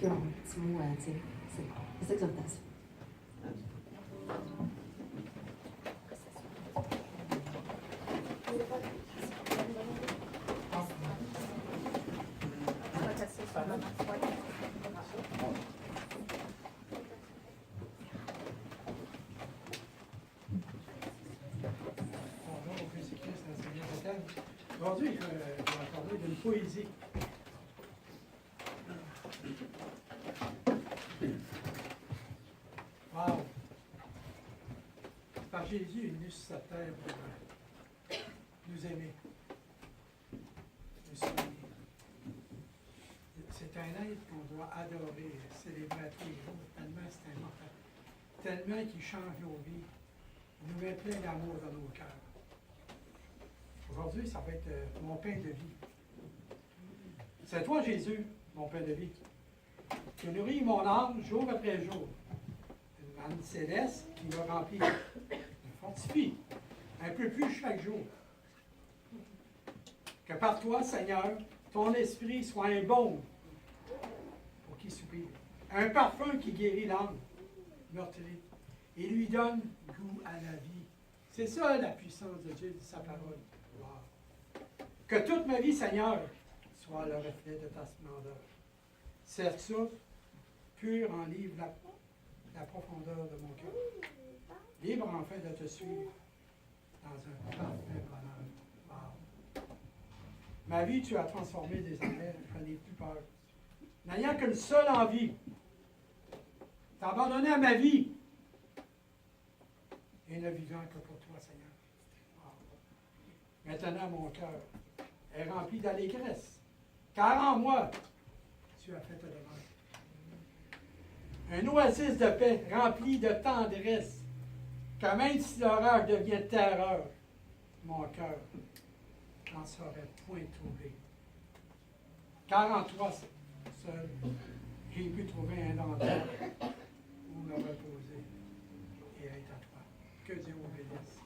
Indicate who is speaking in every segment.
Speaker 1: qui ont un petit mot à dire. C'est l'exhortation.
Speaker 2: Aujourd'hui, je vais parler d'une poésie. Wow! Par Jésus est venu sur cette terre pour nous aimer. C'est un être qu'on doit adorer, célébrer tous les jours, tellement c'est important. Tellement qu'il change nos vies. Il nous met plein d'amour dans nos cœurs. Aujourd'hui, ça va être mon pain de vie. C'est toi, Jésus, mon pain de vie. Tu nourris mon âme jour après jour. Une manne céleste qui me remplit, me fortifie un peu plus chaque jour. Que par toi, Seigneur, ton esprit soit un baume pour qui soupire. Un parfum qui guérit l'âme meurtrie et lui donne goût à la vie. C'est ça la puissance de Dieu, de sa parole. Que toute ma vie, Seigneur, soit le reflet de ta splendeur. Cette source pure enlivre la profondeur de mon cœur. Libre enfin de te suivre dans un parfait bonheur. Wow. Ma vie, tu as transformé désormais, je n'ai plus peur. N'ayant qu'une seule envie, t'as abandonné à ma vie et ne vivant que pour toi, Seigneur. Wow. Maintenant, mon cœur est rempli d'allégresse, car en moi, tu as fait ta demande. Un oasis de paix rempli de tendresse, que même si l'orage devient terreur, mon cœur n'en saurait point trouver. Car en toi seul, j'ai pu trouver un endroit où me reposer et être à toi. Que Dieu vous bénisse.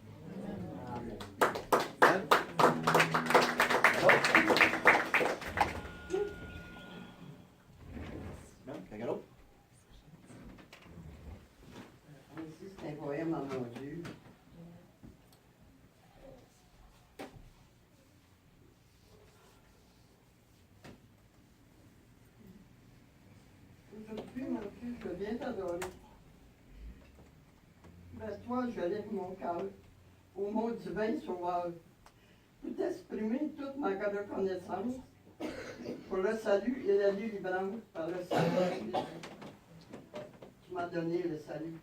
Speaker 3: Ici, c'est un poème à mon Dieu. Aujourd'hui, mon Dieu, je viens t'adorer. Vers toi, je lève mon cœur, au mot divin sauveur, pour t'exprimer toute ma reconnaissance pour le salut et la délivrance par le Seigneur Jésus. Tu m'as donné le salut.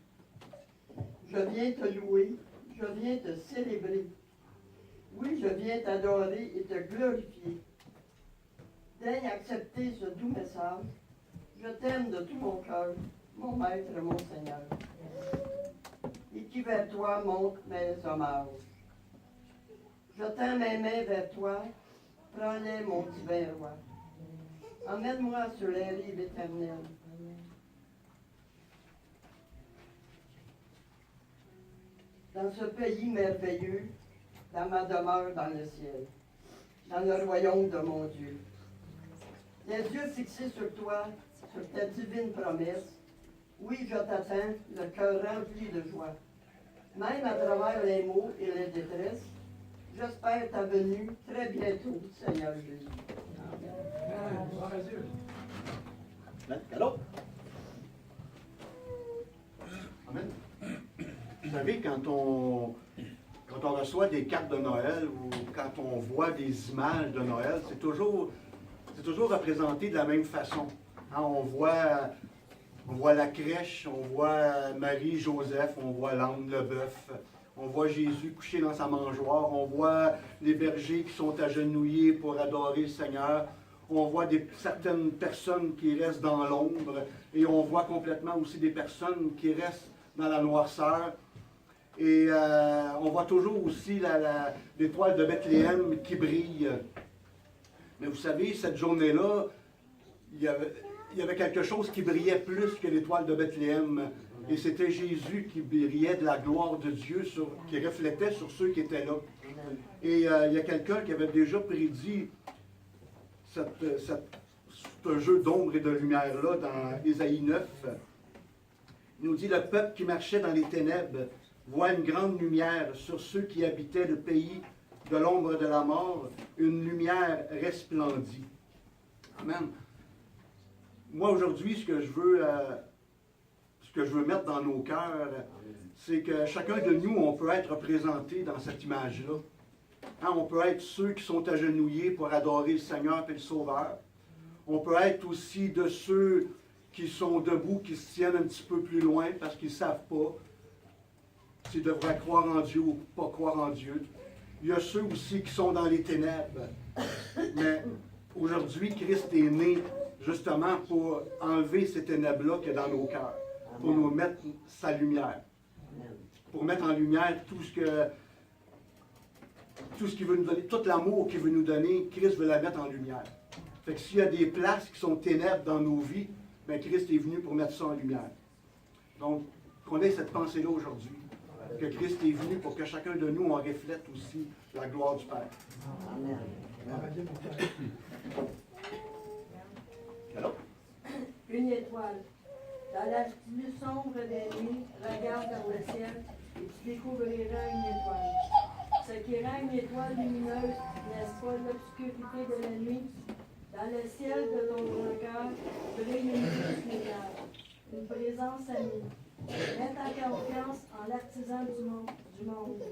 Speaker 3: Je viens te louer, je viens te célébrer. Oui, je viens t'adorer et te glorifier. Daigne accepter ce doux message. Je t'aime de tout mon cœur, mon Maître et mon Seigneur. Et qui vers toi montre mes hommages. Je tends mes mains vers toi, prends-les, mon divin roi. Emmène-moi sur les rives éternelles. Dans ce pays merveilleux, dans ma demeure dans le ciel, dans le royaume de mon Dieu. Les yeux fixés sur toi, sur ta divine promesse, oui, je t'attends, le cœur rempli de joie. Même à travers les maux et les détresses, j'espère ta venue très bientôt, Seigneur Jésus.
Speaker 2: Amen. Gloire à Dieu.
Speaker 4: Allô? Amen. Vous savez, quand on reçoit des cartes de Noël ou quand on voit des images de Noël, c'est toujours représenté de la même façon. Hein, on voit la crèche, on voit Marie, Joseph, on voit l'âne, le bœuf, on voit Jésus couché dans sa mangeoire, on voit les bergers qui sont agenouillés pour adorer le Seigneur, on voit certaines personnes qui restent dans l'ombre et on voit complètement aussi des personnes qui restent dans la noirceur. Et on voit toujours aussi l'étoile de Bethléem qui brille. Mais vous savez, cette journée-là, il y avait quelque chose qui brillait plus que l'étoile de Bethléem. Et c'était Jésus qui brillait de la gloire de Dieu, qui reflétait sur ceux qui étaient là. Et il y a quelqu'un qui avait déjà prédit ce jeu d'ombre et de lumière-là dans Ésaïe 9. Il nous dit, le peuple qui marchait dans les ténèbres voit une grande lumière sur ceux qui habitaient le pays de l'ombre de la mort, une lumière resplendit. Amen. Moi, aujourd'hui, ce que je veux mettre dans nos cœurs, c'est que chacun de nous, on peut être représenté dans cette image-là. Hein, on peut être ceux qui sont agenouillés pour adorer le Seigneur et le Sauveur. On peut être aussi de ceux qui sont debout, qui se tiennent un petit peu plus loin parce qu'ils ne savent pas s'ils devraient croire en Dieu ou pas croire en Dieu. Il y a ceux aussi qui sont dans les ténèbres. Mais aujourd'hui, Christ est né justement pour enlever ces ténèbres-là qu'il y a dans nos cœurs, pour nous mettre sa lumière, pour mettre en lumière tout ce qu'il veut nous donner, tout l'amour qu'il veut nous donner, Christ veut la mettre en lumière. Fait que s'il y a des places qui sont ténèbres dans nos vies, bien Christ est venu pour mettre ça en lumière. Donc, qu'on ait cette pensée-là aujourd'hui, que Christ est venu pour que chacun de nous, on reflète aussi la gloire du Père.
Speaker 3: Amen.
Speaker 4: Alors?
Speaker 5: Une étoile. Dans la plus sombre des nuits, regarde vers le ciel et tu découvriras une étoile. Ce qui rend une étoile lumineuse, n'est-ce pas l'obscurité de la nuit? Dans le ciel de ton cœur brille une douce lumière, une présence amie. Mets ta confiance en l'artisan du monde.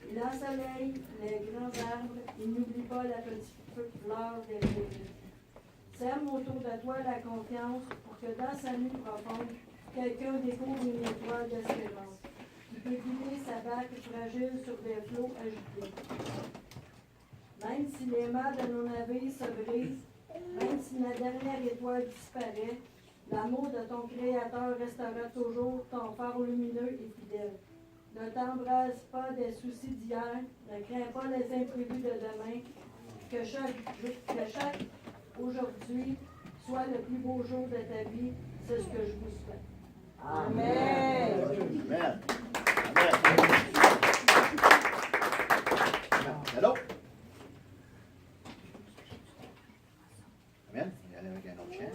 Speaker 5: Il ensoleille les grands arbres, il n'oublie pas la petite fleur des rives. Sème autour de toi la confiance pour que dans sa nuit profonde, quelqu'un découvre une étoile d'espérance qui peut guider sa barque fragile sur des flots agités. Même si les mâts de nos navires se brisent, même si la dernière étoile disparaît, l'amour de ton Créateur restera toujours ton phare lumineux et fidèle. Ne t'embrase pas des soucis d'hier, ne crains pas les imprévus de demain, que chaque aujourd'hui soit le plus beau jour de ta vie, c'est ce que je vous souhaite. Amen.
Speaker 4: Amen. Hello? Amen. On va y aller avec un autre chien.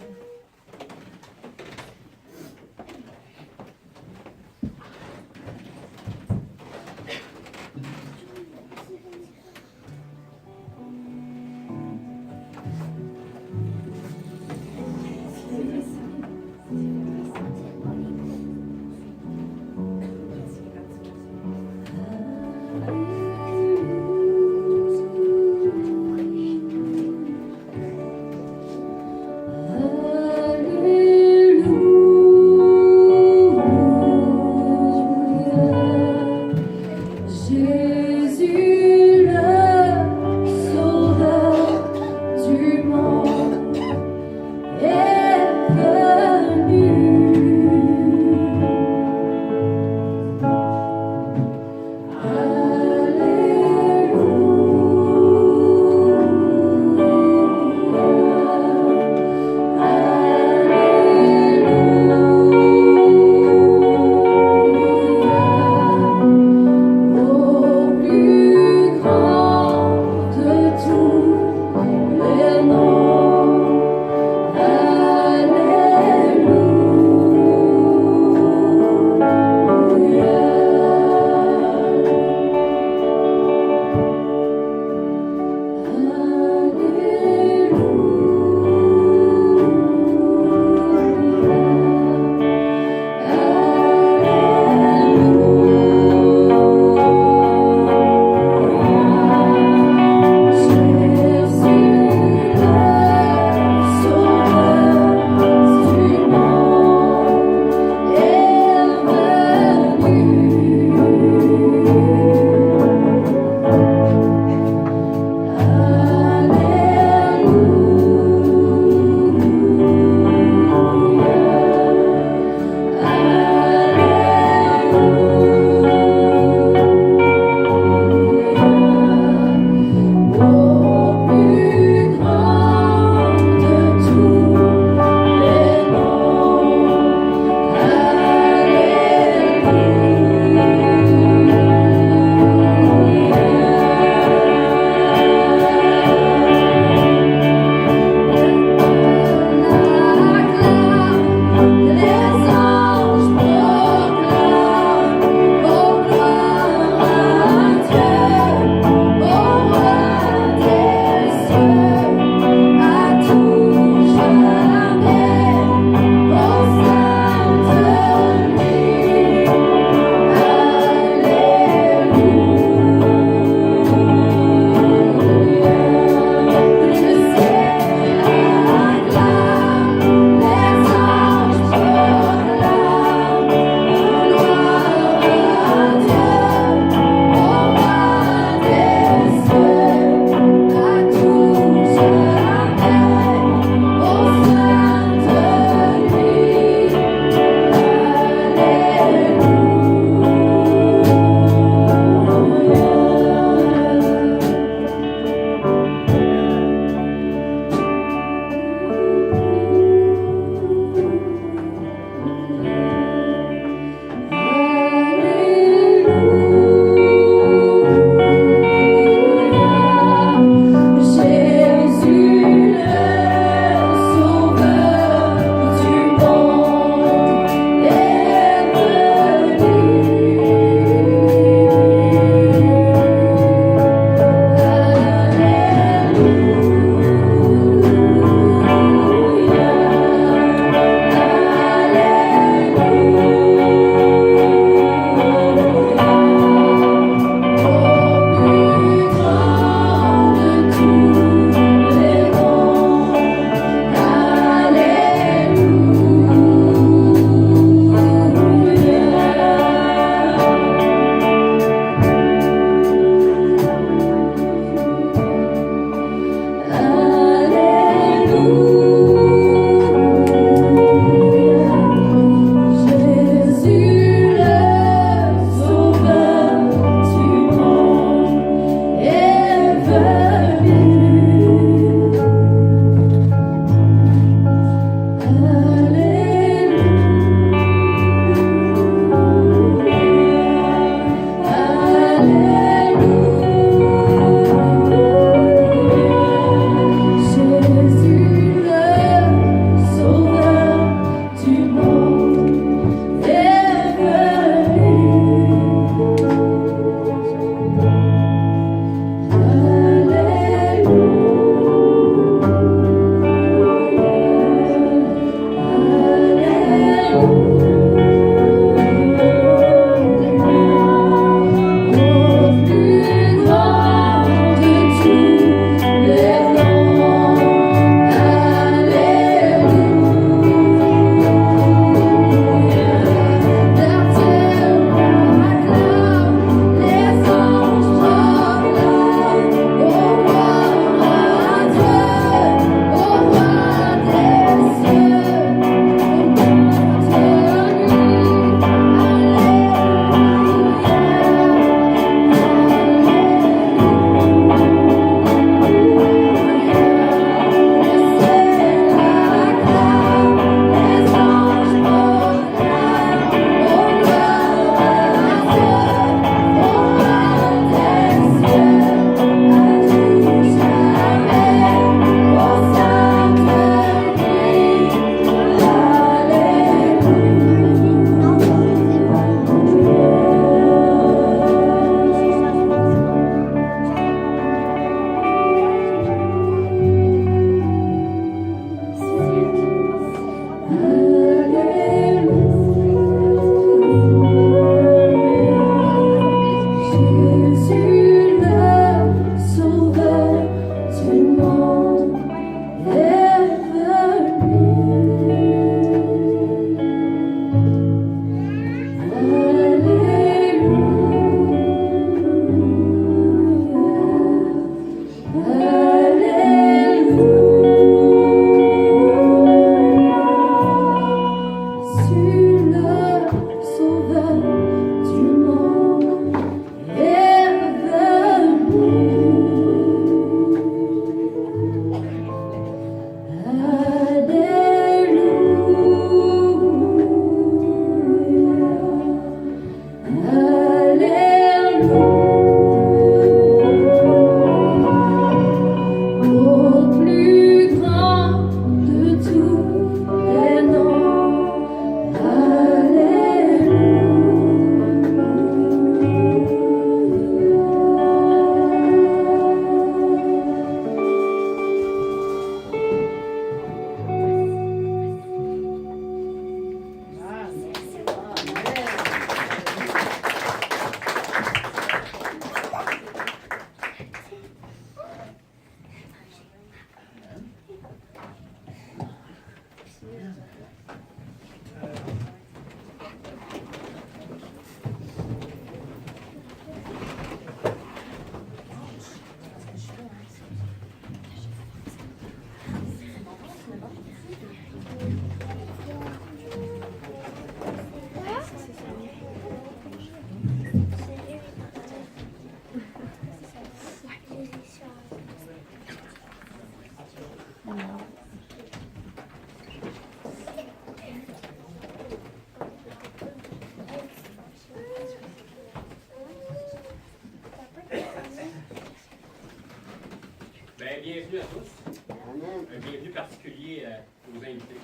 Speaker 6: Bien, bienvenue à tous.
Speaker 3: Amen.
Speaker 6: Un bienvenue particulier aux invités.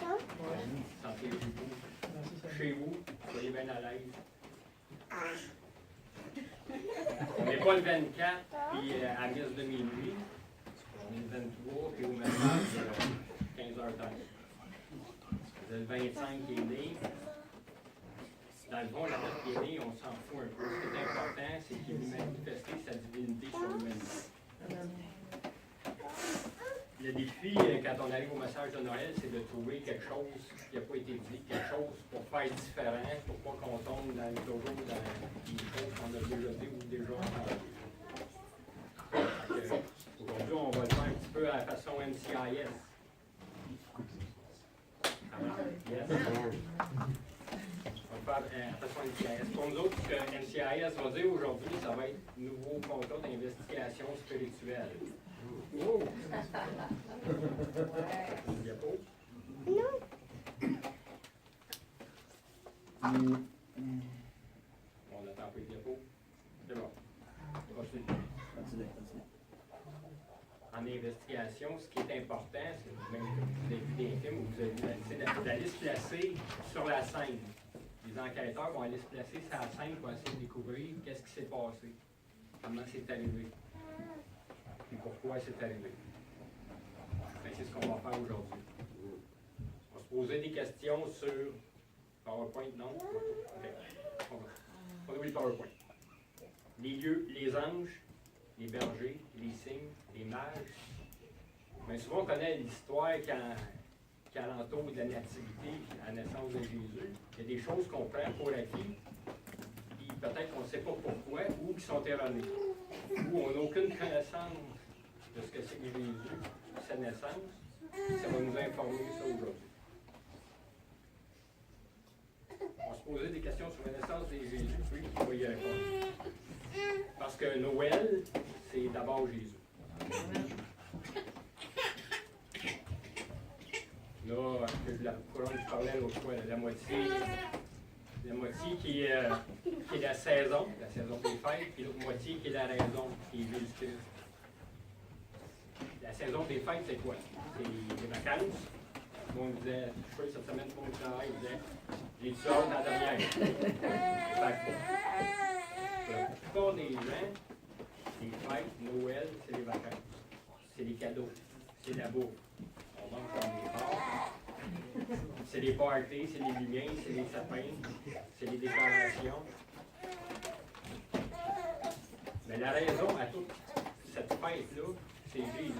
Speaker 6: Sentez-vous chez vous, soyez bien à l'aise. On n'est pas le 24, puis à messe de minuit. On est le 23, puis au message 15h30. C'est le 25 qui est né. Dans le fond, la date qui est née, on s'en fout un peu. Ce qui est important, c'est qu'il ait manifesté sa divinité sur l'humanité. Le défi, quand on arrive au message de Noël, c'est de trouver quelque chose qui n'a pas été dit, quelque chose pour faire différent, pour pas qu'on tombe toujours dans des choses qu'on a déjà dit ou déjà entendues. Aujourd'hui, on va le faire un petit peu à la façon NCIS. Yes. On va faire à la façon NCIS. Pour nous autres, ce que NCIS va dire aujourd'hui, ça va être nouveau contrat d'investigation spirituelle. Oh! Une diapo? On attend un peu de diapo. C'est bon. Continue. En investigation, ce qui est important, c'est même que vous avez vu des films où vous avez vu, c'est d'aller se placer sur la scène. Les enquêteurs vont aller se placer sur la scène pour essayer de découvrir qu'est-ce qui s'est passé, comment c'est arrivé, et pourquoi c'est arrivé. Ben, c'est ce qu'on va faire aujourd'hui. On va se poser des questions sur PowerPoint, non? OK. On oublie le PowerPoint. Les lieux, les anges, les bergers, les signes, les mages. Mais souvent, on connaît l'histoire qui alentoure de la nativité, à la naissance de Jésus. Il y a des choses qu'on prend pour acquis, puis peut-être qu'on ne sait pas pourquoi, ou qui sont erronées, ou on n'a aucune connaissance de ce que c'est que Jésus, sa naissance. Ça va nous informer ça aujourd'hui. On va se poser des questions sur la naissance de Jésus, puis il va y répondre. Parce que Noël, c'est d'abord Jésus. Là, la couronne, je parlais l'autre fois, la moitié qui est la saison des fêtes, puis l'autre moitié qui est la raison, qui est Jésus-Christ. La saison des fêtes, c'est quoi? C'est les vacances. Tout le monde disait, je sais cette semaine, tout le monde travaille, il disait, j'ai du hâte dans la dernière. Pour la plupart des gens, les fêtes, Noël, c'est les vacances. C'est les cadeaux. C'est la bouffe. On mange comme des porcs. C'est les parties, c'est les lumières, c'est les sapins, c'est les décorations. Mais la raison à toute cette fête-là, c'est Jésus.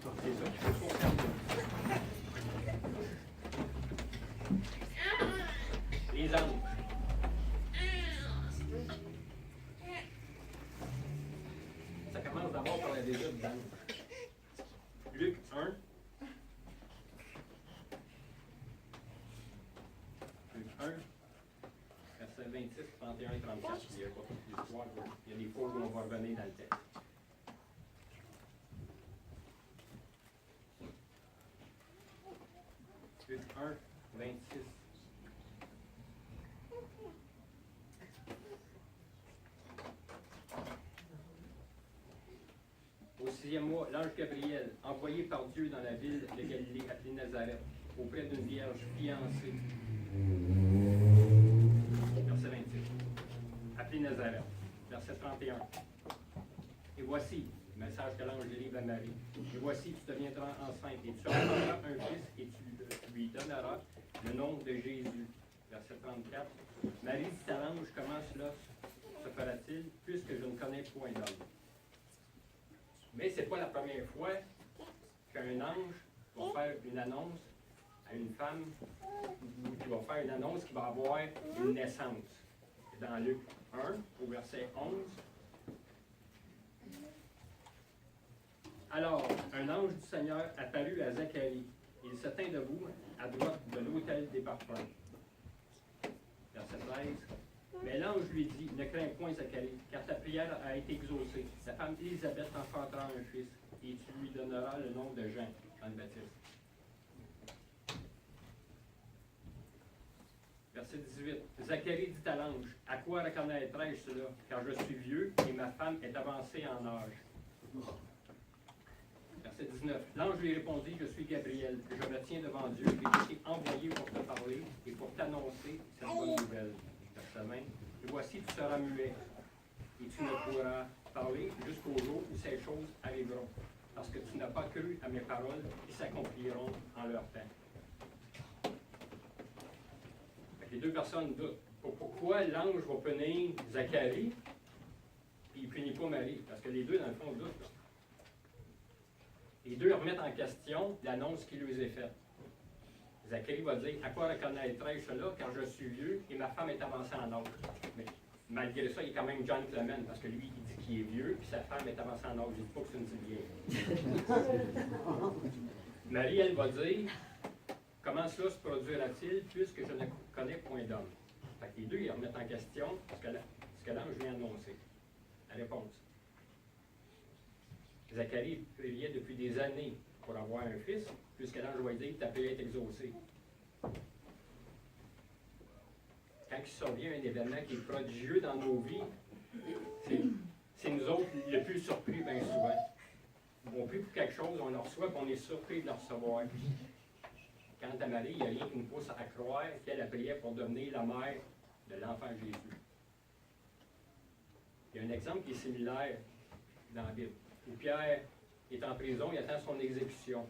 Speaker 6: C'est ça qu'il faut comprendre. Les anges. Ça commence d'abord par la visite d'anges. Luc 1. Luc 1, verset 26, 31 et 34. Il y a pas toute l'histoire. Il y a des fois où on va revenir dans le texte. Luc 1, 26. Au 6e mois, l'ange Gabriel, envoyé par Dieu dans la ville de Galilée appelée Nazareth, auprès d'une vierge fiancée. Verset 26. Appelée Nazareth. Verset 31. Et voici, le message que l'ange délivre à Marie. Et voici, tu deviendras enceinte et tu enfanteras un fils et tu lui donneras le nom de Jésus. Verset 34. Marie dit à l'ange, comment cela se fera-t-il, puisque je ne connais point d'homme? Mais ce n'est pas la première fois qu'un ange va faire une annonce à une femme ou qui va faire une annonce qui va avoir une naissance. Dans Luc 1, au verset 11. Alors, un ange du Seigneur apparut à Zacharie. Il se tint debout à droite de l'autel des parfums. Verset 13. Mais l'ange lui dit, ne crains point, Zacharie, car ta prière a été exaucée. Ta femme Élisabeth enfantera un fils, et tu lui donneras le nom de Jean, Jean le Baptiste. Verset 18. Zacharie dit à l'ange, à quoi reconnaîtrai-je cela, car je suis vieux et ma femme est avancée en âge. Verset 19. L'ange lui répondit, je suis Gabriel, je me tiens devant Dieu, et j'ai été envoyé pour te parler et pour t'annoncer cette bonne nouvelle. Verset 20. Et voici, tu seras muet, et tu ne pourras parler jusqu'au jour où ces choses arriveront, parce que tu n'as pas cru à mes paroles qui s'accompliront en leur temps. Fait que les deux personnes doutent. Pourquoi l'ange va punir Zacharie, puis il ne punit pas Marie? Parce que les deux, dans le fond, doutent. Là. Les deux remettent en question l'annonce qui lui est faite. Zacharie va dire, à quoi reconnaîtrai-je cela, car je suis vieux et ma femme est avancée en âge. Mais malgré ça, il est quand même John Clement, parce que lui, il dit qu'il est vieux, puis sa femme est avancée en âge. Je ne dis pas que c'est une petite vieille. Marie, elle va dire, comment cela se produira-t-il, puisque je ne connais point d'homme? Fait que les deux, ils remettent en question ce que l'ange vient annoncer. La réponse. Zacharie priait depuis des années pour avoir un fils, puisque l'ange va dire que ta prière est exaucée. Quand il survient un événement qui est prodigieux dans nos vies, c'est nous autres le plus surpris bien souvent. On prie pour quelque chose, on le reçoit, puis on est surpris de le recevoir. Quant à Marie, il n'y a rien qui nous pousse à croire qu'elle a prié pour devenir la mère de l'enfant Jésus. Il y a un exemple qui est similaire dans la Bible, où Pierre est en prison, il attend son exécution.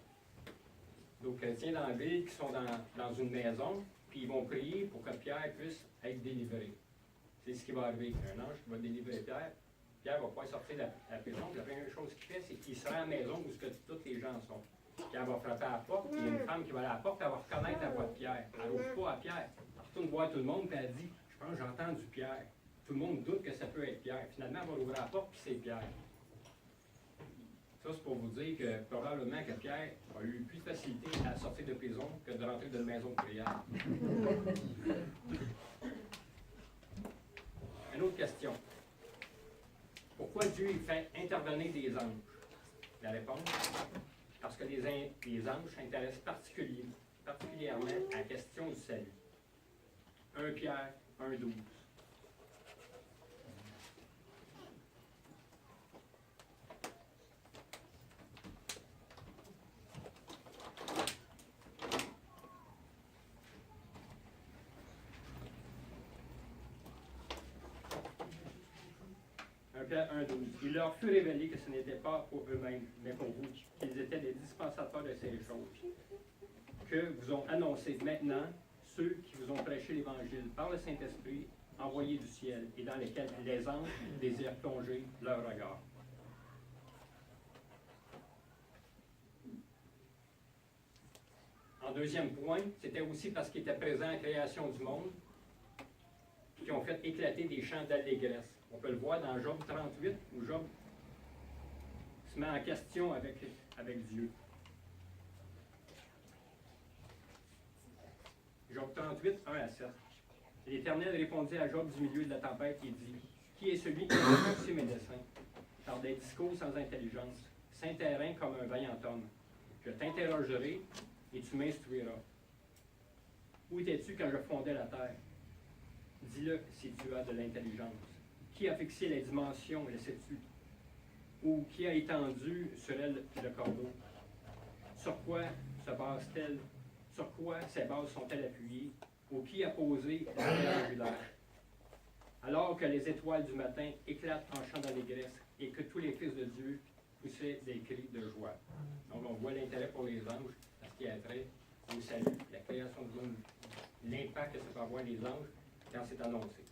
Speaker 6: Donc, chrétiens dans la ville qui sont dans une maison, puis ils vont prier pour que Pierre puisse être délivré. C'est ce qui va arriver. Un ange qui va délivrer Pierre. Pierre va pouvoir sortir de la prison. La première chose qu'il fait, c'est qu'il sera à la maison où tous les gens sont. Pierre va frapper à la porte, il y a une femme qui va aller à la porte, elle va reconnaître la voix de Pierre. Elle n'ouvre pas à Pierre. Elle retourne voir tout le monde, puis elle dit, je pense que j'ai entendu Pierre. Tout le monde doute que ça peut être Pierre. Finalement, elle va ouvrir la porte, puis c'est Pierre. Ça, c'est pour vous dire que probablement que Pierre a eu plus de facilité à sortir de prison que de rentrer dans une maison de prière. Une autre question. Pourquoi Dieu il fait intervenir des anges? La réponse, parce que les anges s'intéressent particulièrement à la question du salut. 1 Pierre 1,12. Pierre 1,12. Il leur fut révélé que ce n'était pas pour eux-mêmes, mais pour vous, qu'ils étaient des dispensateurs de ces choses, que vous ont annoncé maintenant ceux qui vous ont prêché l'Évangile par le Saint-Esprit envoyé du ciel et dans lesquels les anges désirent plonger leur regard. En deuxième point, c'était aussi parce qu'ils étaient présents à la création du monde, qui ont fait éclater des chants d'allégresse. On peut le voir dans Job 38, où Job se met en question avec Dieu. Job 38, 1 à 7. L'Éternel répondit à Job du milieu de la tempête et dit, qui est celui qui a poussé mes desseins, par des discours sans intelligence, saint terrain comme un vaillant homme. Je t'interrogerai et tu m'instruiras. Où étais-tu quand je fondais la terre? Dis-le si tu as de l'intelligence. Qui a fixé les dimensions, le sais-tu? Ou qui a étendu sur elle le cordeau? Sur quoi se base-t-elle? Sur quoi ces bases sont-elles appuyées? Ou qui a posé la pierre angulaire? Alors que les étoiles du matin éclatent en chant d'allégresse et que tous les fils de Dieu poussaient des cris de joie. Donc on voit l'intérêt pour les anges, parce qu'il y a trait au salut, la création du monde, l'impact que ça peut avoir les anges quand c'est annoncé.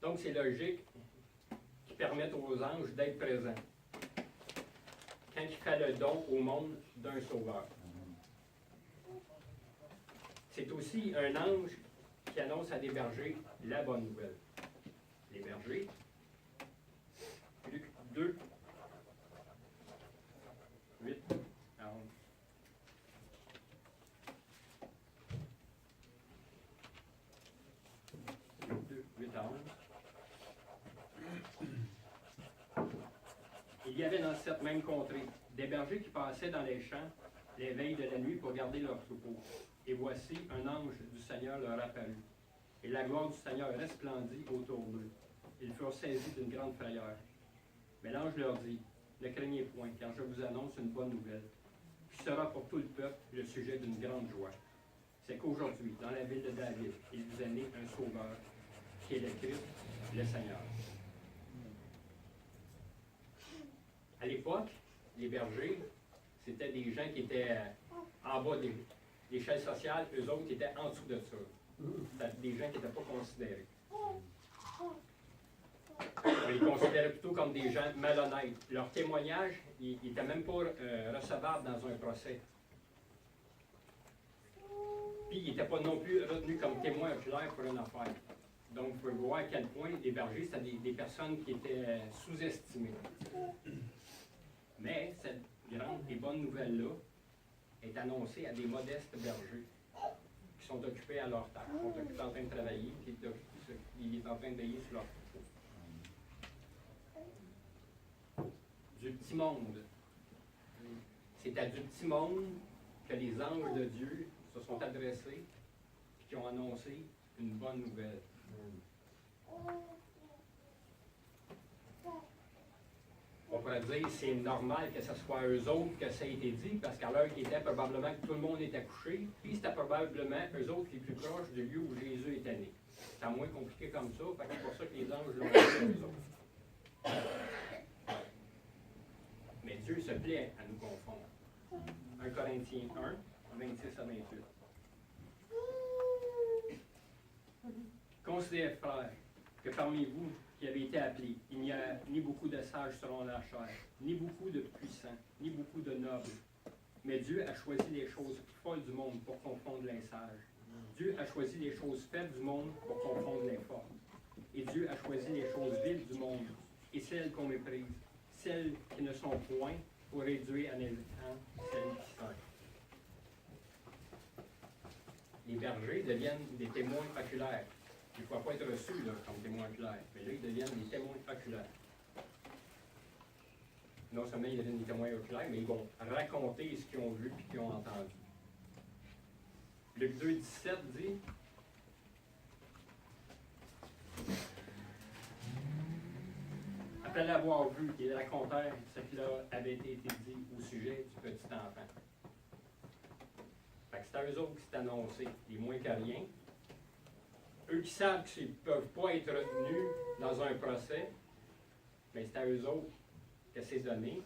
Speaker 6: Donc, c'est logique qui permettent aux anges d'être présents quand il fait le don au monde d'un sauveur. C'est aussi un ange qui annonce à des bergers la bonne nouvelle. Les bergers, Luc 2, 8 à 11. Luc 2, 8 à 11. Il y avait dans cette même contrée des bergers qui passaient dans les champs les veilles de la nuit pour garder leurs troupeaux. Et voici, un ange du Seigneur leur apparut. Et la gloire du Seigneur resplendit autour d'eux. Ils furent saisis d'une grande frayeur. Mais l'ange leur dit, ne craignez point, car je vous annonce une bonne nouvelle, qui sera pour tout le peuple le sujet d'une grande joie. C'est qu'aujourd'hui, dans la ville de David, il vous est né un sauveur, qui est le Christ, le Seigneur. À l'époque, les bergers, c'était des gens qui étaient en bas des l'échelle sociale, eux autres qui étaient en dessous de ça. C'était des gens qui n'étaient pas considérés. On les considérait plutôt comme des gens malhonnêtes. Leur témoignage, il n'était même pas recevable dans un procès. Puis, il n'était pas non plus retenu comme témoin oculaire pour une affaire. Donc, vous pouvez voir à quel point les bergers, c'était des personnes qui étaient sous-estimées. Mais cette grande et bonne nouvelle-là est annoncée à des modestes bergers qui sont occupés à leur tâche, qui sont occupés en train de travailler, qui sont en train de veiller sur leur troupeau. Du petit monde. C'est à du petit monde que les anges de Dieu se sont adressés et qui ont annoncé une bonne nouvelle. On pourrait dire que c'est normal que ce soit eux autres que ça a été dit, parce qu'à l'heure qui était, probablement que tout le monde était couché, puis c'était probablement eux autres les plus proches du lieu où Jésus était né. C'est moins compliqué comme ça, fait que c'est pour ça que les anges l'ont dit à eux autres. Mais Dieu se plaît à nous confondre. 1 Corinthiens 1, 26 à 28. Considérez, frères, que parmi vous qui avez été appelés, il n'y a ni beaucoup de sages selon la chair, ni beaucoup de puissants, ni beaucoup de nobles. Mais Dieu a choisi les choses folles du monde pour confondre les sages. Dieu a choisi les choses faibles du monde pour confondre les forts. Et Dieu a choisi les choses viles du monde, et celles qu'on méprise, celles qui ne sont point, pour réduire à néant celles qui sont. Les bergers deviennent des témoins oculaires. Il ne faut pas être reçu là, comme témoin oculaire, mais là, ils deviennent des témoins oculaires. Non seulement ils deviennent des témoins oculaires, mais ils vont raconter ce qu'ils ont vu et qu'ils ont entendu. Luc 2, 17 dit après l'avoir vu, ils racontèrent ce qui leur avait été dit au sujet du petit enfant. Fait que c'est à eux autres qui s'est annoncé, les moins que rien. Eux qui savent qu'ils ne peuvent pas être retenus dans un procès, mais c'est à eux autres que c'est donné.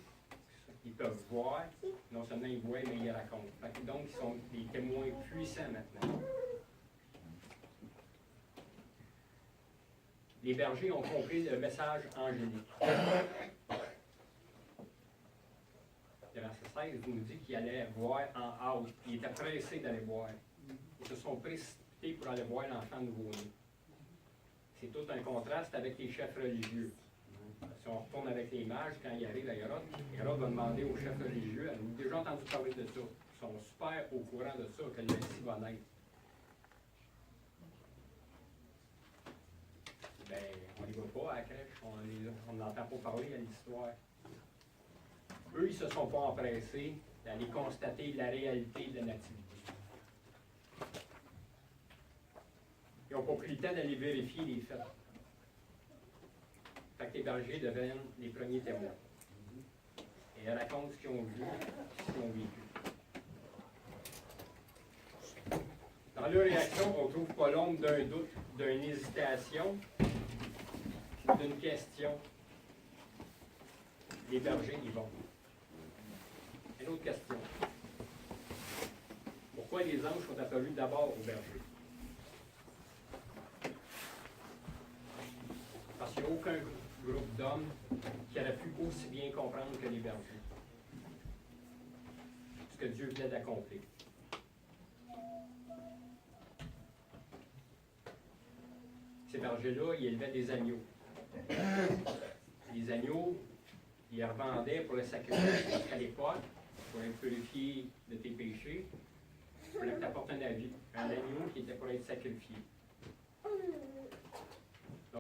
Speaker 6: Ils peuvent voir, non seulement ils voient, mais ils racontent. Fait que donc, ils sont des témoins puissants maintenant. Les bergers ont compris le message angélique. Le verset 16 nous dit qu'ils allaient voir en hâte. Ils étaient pressés d'aller voir. Ils se sont précipités pour aller voir l'enfant nouveau-né. C'est tout un contraste avec les chefs religieux. Si on retourne avec les mages, quand ils arrivent à Hérode, Hérode va demander aux chefs religieux, avez-vous déjà entendu parler de ça? Ils sont super au courant de ça, que le Messie va naître. Ben, on n'y va pas à la crèche, on n'entend pas parler à l'histoire. Eux, ils ne se sont pas empressés d'aller constater la réalité de la nativité. Ils n'ont pas pris le temps d'aller vérifier les faits. Fait que les bergers deviennent les premiers témoins. Et ils racontent ce qu'ils ont vu, ce qu'ils ont vécu. Dans leur réaction, on ne trouve pas l'ombre d'un doute, d'une hésitation, d'une question. Les bergers y vont. Une autre question. Pourquoi les anges sont apparus d'abord aux bergers? Parce qu'il n'y a aucun groupe d'hommes qui aurait pu aussi bien comprendre que les bergers ce que Dieu venait d'accomplir. Ces bergers-là, ils élevaient des agneaux. Les agneaux, ils les revendaient pour le sacrifice. Parce qu'à l'époque, pour être purifié de tes péchés, il fallait que tu apportes un agneau qui était pour être sacrifié.